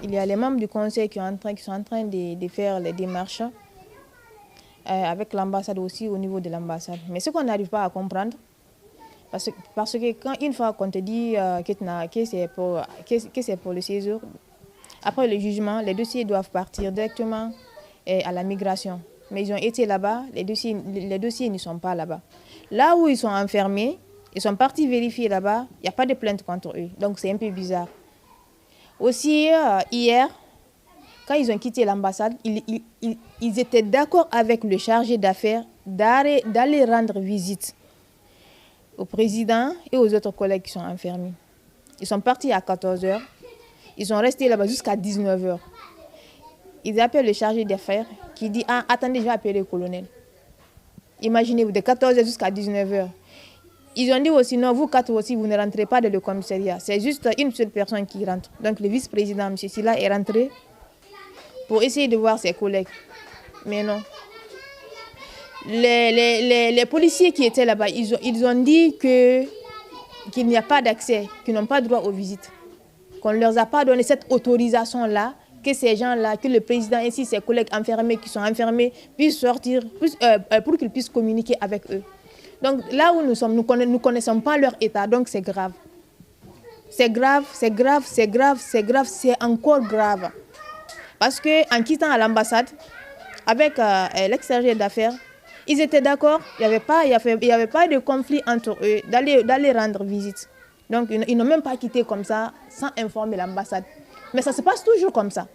Il y a les membres du conseil qui sont en train de faire les démarches avec l'ambassade aussi au niveau de l'ambassade. Mais ce qu'on n'arrive pas à comprendre, parce que quand une fois qu'on te dit que c'est pour le séjour, après le jugement, les dossiers doivent partir directement à la migration. Mais ils ont été là-bas, les dossiers ne sont pas là-bas. Là où ils sont enfermés, ils sont partis vérifier là-bas, il n'y a pas de plainte contre eux. Donc c'est un peu bizarre. Aussi, hier, quand ils ont quitté l'ambassade, ils étaient d'accord avec le chargé d'affaires d'aller rendre visite au président et aux autres collègues qui sont enfermés. Ils sont partis à 14 h. Ils sont restés là-bas jusqu'à 19 h. Ils appellent le chargé d'affaires qui dit « Ah, attendez, je vais appeler le colonel. » Imaginez-vous, de 14 h jusqu'à 19 h. Ils ont dit aussi « Non, vous quatre aussi, vous ne rentrez pas dans le commissariat. C'est juste une seule personne qui rentre. » Donc le vice-président, M. Silla, est rentré pour essayer de voir ses collègues. Mais non. Les policiers qui étaient là-bas, ils ont dit qu'il n'y a pas d'accès, qu'ils n'ont pas droit aux visites. Qu'on ne leur a pas donné cette autorisation-là, que ces gens-là, que le président ainsi ses collègues enfermés qui sont enfermés puissent sortir pour qu'ils puissent communiquer avec eux. Donc là où nous sommes, nous ne connaissons pas leur état, donc c'est grave. C'est grave, c'est grave, c'est grave, c'est grave, c'est encore grave. Parce qu'en quittant à l'ambassade, avec l'ex-chargé d'affaires, ils étaient d'accord, il n'y avait pas de conflit entre eux d'aller rendre visite. Donc ils n'ont même pas quitté comme ça, sans informer l'ambassade. Mais ça se passe toujours comme ça.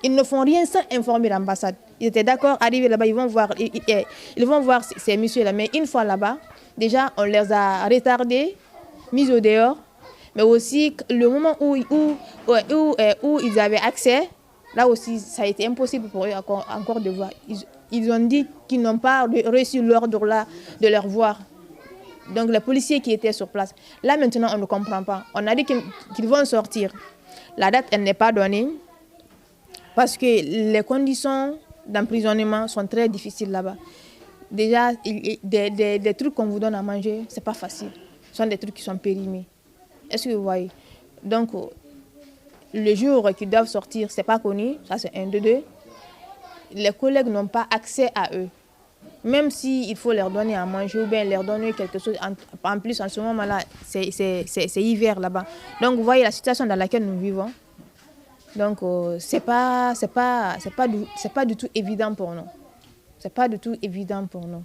Ils ne font rien sans informer l'ambassade. Ils étaient d'accord, arrivés là-bas, ils vont voir ces messieurs-là. Mais une fois là-bas, déjà, on les a retardés, mis au dehors. Mais aussi, le moment où ils avaient accès, là aussi, ça a été impossible pour eux encore de voir. Ils ont dit qu'ils n'ont pas reçu l'ordre là de leur voir. Donc les policiers qui étaient sur place. Là maintenant, on ne comprend pas. On a dit qu'ils vont sortir. La date, elle n'est pas donnée. Parce que les conditions d'emprisonnement sont très difficiles là-bas. Déjà, des trucs qu'on vous donne à manger, ce n'est pas facile. Ce sont des trucs qui sont périmés. Est-ce que vous voyez? Donc, le jour qu'ils doivent sortir, ce n'est pas connu. Ça, c'est un, deux. Les collègues n'ont pas accès à eux. Même s'il faut leur donner à manger ou bien leur donner quelque chose. En plus, en ce moment-là, c'est hiver là-bas. Donc, vous voyez la situation dans laquelle nous vivons. Donc, c'est pas du tout évident pour nous. C'est pas du tout évident pour nous.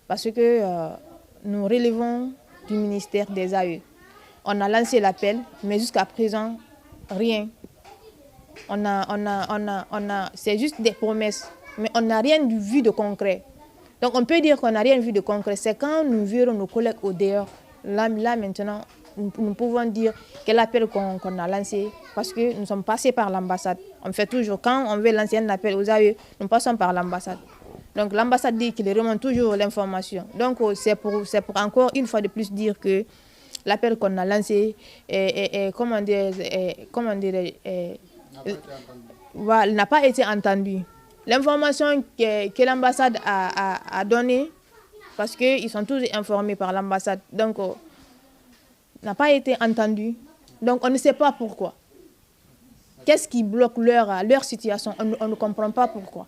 Parce que nous relevons du ministère des AE. On a lancé l'appel, mais jusqu'à présent, rien. C'est juste des promesses, mais on n'a rien vu de concret. Donc, on peut dire qu'on n'a rien vu de concret. C'est quand nous verrons nos collègues au dehors. Là maintenant, nous pouvons dire quel appel qu'on a lancé, parce que nous sommes passés par l'ambassade. On fait toujours, quand on veut lancer un appel aux AE, nous passons par l'ambassade. Donc l'ambassade dit qu'il remonte toujours l'information. Donc c'est pour encore une fois de plus dire que l'appel qu'on a lancé n'a pas été entendu. L'information que l'ambassade a donnée, parce qu'ils sont tous informés par l'ambassade, donc n'a pas été entendu. Donc on ne sait pas pourquoi. Qu'est-ce qui bloque leur situation? On ne comprend pas pourquoi.